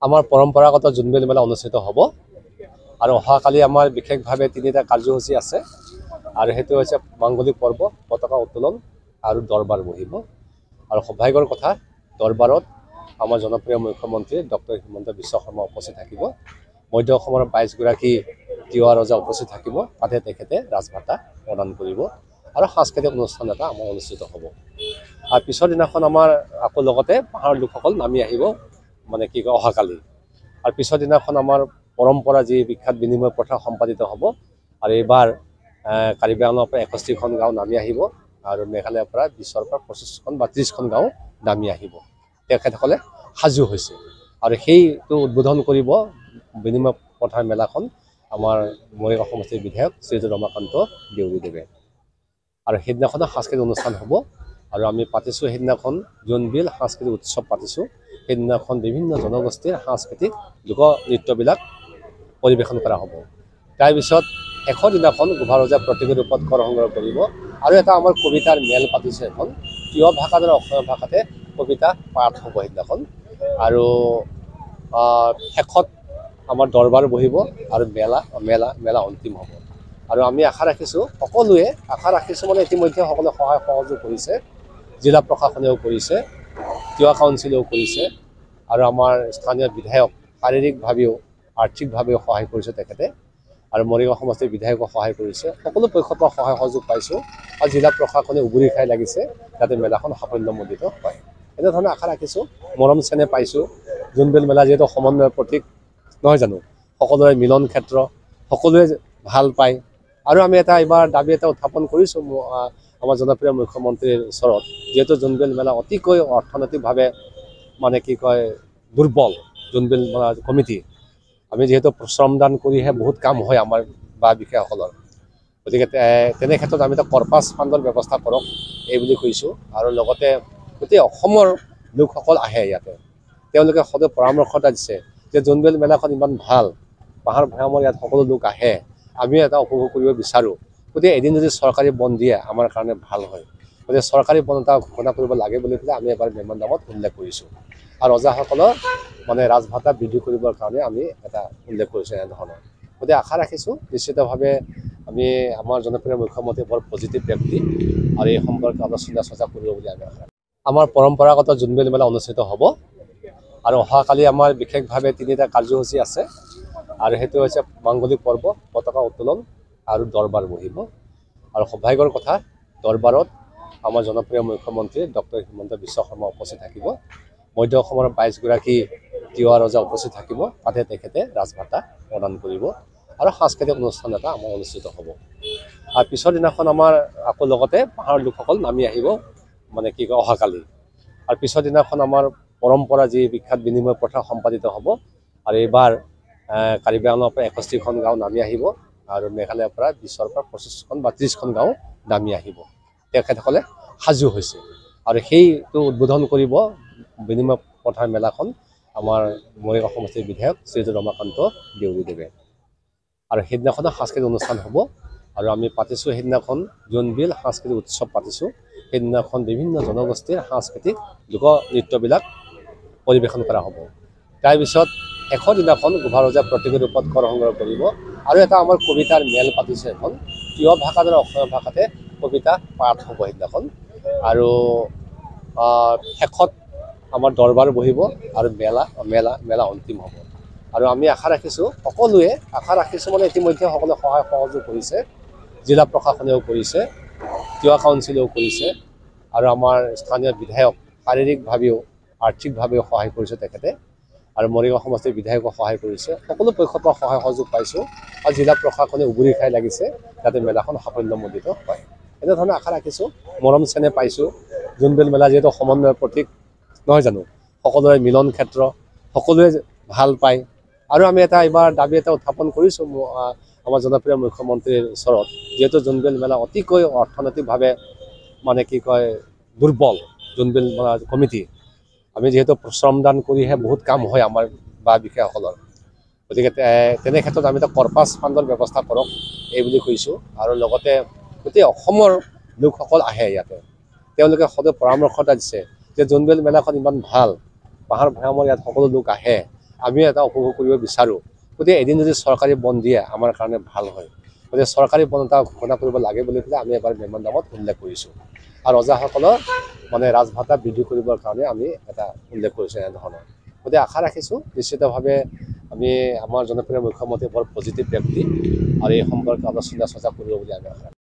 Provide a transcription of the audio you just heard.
আমাৰ পৰম্পৰাগত জোনবিল মেলা অনুষ্ঠিত হ'ব আৰু অহাকালি আমাৰ বিশেষভাৱে তিনিটা কাৰ্যসূচী আছে আৰু সেইটো হৈছে মাংগলিক পৰ্ব, পতাকা উত্তোলন আৰু দৰবাৰ বহিব। আৰু সৌভাগ্যৰ কথা, দৰবাৰত আমাৰ জনপ্ৰিয় মুখ্যমন্ত্ৰী ডক্টৰ হিমন্ত বিশ্ব শৰ্মা উপস্থিত থাকিব। মধ্য অসমৰ 22 গৰাকী তিৱা ৰজা উপস্থিত থাকিব। তাতে তেখেতে ৰাজভাতা প্ৰদান কৰিব আৰু সাংস্কৃতিক অনুষ্ঠান এটা আমাৰ অনুষ্ঠিত হ'ব। আৰু পিছৰ দিনাখন আমাৰ আকৌ লগতে পাহাৰৰ লোকসকল নামি আহিব, মানে অহাকালি। আৰু পিছৰ দিনাখন আমাৰ পৰম্পৰা যি বিখ্যাত বিনিময় প্ৰথা সম্পাদিত হ'ব। আৰু এইবাৰ কাৰ্বি আংলঙৰ পৰা 61খন গাঁও নামি আহিব আৰু মেঘালয়ৰ পৰা 20ৰ পৰা 25খন বা 30খন গাঁও নামি আহিব। তেখেতসকলে সাজু হৈছে আৰু সেইটো উদ্বোধন কৰিব বিনিময় প্ৰথাৰ মেলাখন আমাৰ মৰিগাঁও সমষ্টিৰ বিধায়ক শ্ৰীযুত ৰমাকান্ত দেউৰীদেৱে। আৰু সেইদিনাখন সাংস্কৃতিক অনুষ্ঠান হ'ব আৰু আমি পাতিছোঁ সেইদিনাখন জোনবিল সাংস্কৃতিক উৎসৱ পাতিছোঁ। সেইদিনাখন বিভিন্ন জনগোষ্ঠীৰ সাংস্কৃতিক লোকনৃত্যবিলাক পৰিৱেশন কৰা হ'ব। তাৰপিছত শেষৰ দিনাখন গোভা ৰজাই প্ৰতিটো ৰূপত কৰ সংগ্ৰহ কৰিব আৰু এটা আমাৰ কবিতাৰ মেল পাতিছে এখন তিৱা ভাষাত আৰু অসমীয়া ভাষাতে কবিতা পাঠ হ'ব সেইদিনাখন। আৰু শেষত আমাৰ দৰবাৰ বহিব আৰু মেলা অন্তিম হ'ব। আৰু আমি আশা ৰাখিছোঁ সকলোৱে মানে ইতিমধ্যে সকলোৱে সহায় সহযোগ কৰিছে, জিলা প্ৰশাসনেও কৰিছে, তিৱা কাউন্সিলেও কৰিছে আৰু আমাৰ স্থানীয় বিধায়ক শাৰীৰিকভাৱেও আৰ্থিকভাৱেও সহায় কৰিছে তেখেতে। আৰু মৰিগাঁও সমষ্টিৰ বিধায়কক সহায় কৰিছে। সকলো পক্ষৰ পৰা সহায় সহযোগ পাইছোঁ আৰু জিলা প্ৰশাসনে উগুৰি খাই লাগিছে যাতে মেলাখন সাফল্যমণ্ডিত হয়। এনেধৰণে আশা ৰাখিছোঁ, মৰম চেনেহ পাইছোঁ। জোনবিল মেলা যিহেতু সমন্বয়ৰ প্ৰতীক নহয় জানো, সকলোৰে মিলন ক্ষেত্ৰ, সকলোৱে ভাল পায়। আৰু আমি এইবাৰ দাবী এটা উত্থাপন কৰিছোঁ আমাৰ জনপ্ৰিয় মুখ্যমন্ত্ৰীৰ ওচৰত, যিহেতু জোনবিল মেলা অতিকৈ অৰ্থনৈতিকভাৱে দুৰ্বল জোনবিল মেলা কমিটি। আমি যিহেতু শ্ৰমদান কৰিহে বহুত কাম হয় আমাৰ বা বিষয়াসকলৰ, গতিকে তেনে ক্ষেত্ৰত আমি এটা কৰ্পাছ ফাণ্ডৰ ব্যৱস্থা কৰক এই বুলি কৈছোঁ। আৰু লগতে গোটেই অসমৰ লোকসকল আহে ইয়াতে, তেওঁলোকে সদায় পৰামৰ্শ এটা দিছে যে জোনবিল মেলাখন ইমান ভাল, পাহাৰ ভৈয়ামৰ ইয়াত সকলো লোক আহে, আমিও এটা উপভোগ কৰিব বিচাৰোঁ। গতিকে এদিন যদি চৰকাৰী বন দিয়ে আমাৰ কাৰণে ভাল হয়। গতিকে চৰকাৰী বন এটা ঘোষণা কৰিব লাগে বুলি পেলাই আমি এবাৰ মেম'ৰেণ্ডামত উল্লেখ কৰিছোঁ। আৰু ৰজাসকলৰ মানে ৰাজভাতা বৃদ্ধি কৰিবৰ কাৰণে আমি এটা উল্লেখ কৰিছোঁ এনেধৰণৰ। গতিকে আশা ৰাখিছোঁ নিশ্চিতভাৱে আমি আমাৰ জনপ্ৰিয় মুখ্যমন্ত্ৰী বৰ পজিটিভ ব্যক্তি আৰু এই সম্পৰ্কে আলোচনা চৰ্চা কৰিব বুলি আমি আশা ৰাখিছোঁ। আমাৰ পৰম্পৰাগত জোনবিল মেলা অনুষ্ঠিত হ'ব আৰু অহাকালি আমাৰ বিশেষভাৱে তিনিটা কাৰ্যসূচী আছে আৰু সেইটো হৈছে মাংগলিক পৰ্ব, পতাকা উত্তোলন আৰু দৰবাৰ বহিব। আৰু সৌভাগ্যৰ কথা, দৰবাৰত আমাৰ জনপ্ৰিয় মুখ্যমন্ত্ৰী ডক্টৰ হিমন্ত বিশ্ব শৰ্মা উপস্থিত থাকিব। মধ্য অসমৰ 22 গৰাকী তিৱা ৰজা উপস্থিত থাকিব। তাতে তেখেতে ৰাজভাতা প্ৰদান কৰিব আৰু সাংস্কৃতিক অনুষ্ঠান এটা আমাৰ অনুষ্ঠিত হ'ব। আৰু পিছৰ দিনাখন আমাৰ আকৌ লগতে পাহাৰৰ লোকসকল নামি আহিব, মানে অহাকালি। আৰু পিছৰ দিনাখন আমাৰ পৰম্পৰা যি বিখ্যাত বিনিময় প্ৰথা সম্পাদিত হ'ব। আৰু এইবাৰ কাৰ্বি আংলঙৰ পৰা 61খন গাঁও নামি আহিব আৰু মেঘালয়ৰ পৰা 20ৰ পৰা 25খন বা 30খন গাঁও নামি আহিব। তেখেতসকলে সাজু হৈছে আৰু সেইটো উদ্বোধন কৰিব বিনিময় প্ৰথাৰ মেলাখন আমাৰ মৰিগাঁও সমষ্টিৰ বিধায়ক শ্ৰীযুত ৰমাকান্ত দেউৰীদেৱে। আৰু সেইদিনাখন সাংস্কৃতিক অনুষ্ঠান হ'ব আৰু আমি পাতিছোঁ সেইদিনাখন জোনবিল সাংস্কৃতিক উৎসৱ পাতিছোঁ। সেইদিনাখন বিভিন্ন জনগোষ্ঠীৰ সাংস্কৃতিক লোকনৃত্যবিলাক পৰিৱেশন কৰা হ'ব। তাৰপিছত শেষৰ দিনাখন গোভা ৰজাই প্ৰতিটো ৰূপত কৰ সংগ্ৰহ কৰিব আৰু এটা আমাৰ কবিতাৰ মেল পাতিছে এখন তিৱা ভাষাত আৰু অসমীয়া ভাষাতে কবিতা পাঠ হ'ব সেইদিনাখন। আৰু শেষত আমাৰ দৰবাৰ বহিব আৰু মেলা অন্তিম হ'ব। আৰু আমি আশা ৰাখিছোঁ সকলোৱে মানে ইতিমধ্যে সকলোৱে সহায় সহযোগ কৰিছে, জিলা প্ৰশাসনেও কৰিছে, তিৱা কাউন্সিলেও কৰিছে আৰু আমাৰ স্থানীয় বিধায়ক শাৰীৰিকভাৱেও আৰ্থিকভাৱেও সহায় কৰিছে তেখেতে। আৰু মৰিগাঁও সমষ্টিৰ বিধায়কক সহায় কৰিছে। সকলো পক্ষৰ পৰা সহায় সহযোগ পাইছোঁ আৰু জিলা প্ৰশাসনে উগুৰি খাই লাগিছে যাতে মেলাখন সাফল্যমণ্ডিত হয়। এনেধৰণে আশা ৰাখিছোঁ, মৰম চেনেহ পাইছোঁ। জোনবিল মেলা যিহেতু সমন্বয়ৰ প্ৰতীক নহয় জানো, সকলোৰে মিলন ক্ষেত্ৰ, সকলোৱে ভাল পায়। আৰু আমি এইবাৰ দাবী এটা উত্থাপন কৰিছোঁ আমাৰ জনপ্ৰিয় মুখ্যমন্ত্ৰীৰ ওচৰত, যিহেতু জোনবিল মেলা অতিকৈ অৰ্থনৈতিকভাৱে দুৰ্বল জোনবিল মেলা কমিটি। আমি যিহেতু শ্ৰমদান কৰিহে বহুত কাম হয় আমাৰ বা বিষয়াসকলৰ, গতিকে তেনে ক্ষেত্ৰত আমি এটা কৰ্পাছ ফাণ্ডৰ ব্যৱস্থা কৰক এই বুলি কৈছোঁ। আৰু লগতে গোটেই অসমৰ লোকসকল আহে ইয়াতে, তেওঁলোকে সদায় পৰামৰ্শ এটা দিছে যে জোনবিল মেলাখন ইমান ভাল, পাহাৰ ভৈয়ামৰ ইয়াত সকলো লোক আহে, আমি এটা উপভোগ কৰিব বিচাৰোঁ। গতিকে এদিন যদি চৰকাৰী বন দিয়ে আমাৰ কাৰণে ভাল হয়। গতিকে চৰকাৰী বন এটা ঘোষণা কৰিব লাগে বুলি পেলাই আমি এবাৰ মেম'ৰেণ্ডামত উল্লেখ কৰিছোঁ। আৰু ৰজাসকলৰ মানে ৰাজভাষা বৃদ্ধি কৰিবৰ কাৰণে আমি এটা উল্লেখ কৰিছোঁ এনেধৰণৰ। গতিকে আশা ৰাখিছোঁ নিশ্চিতভাৱে আমি আমাৰ জনপ্ৰিয় মুখ্যমন্ত্ৰী বৰ পজিটিভ ব্যক্তি আৰু এই সম্পৰ্কে আলোচনা চৰ্চা কৰিব বুলি আমি আশা ৰাখিছোঁ।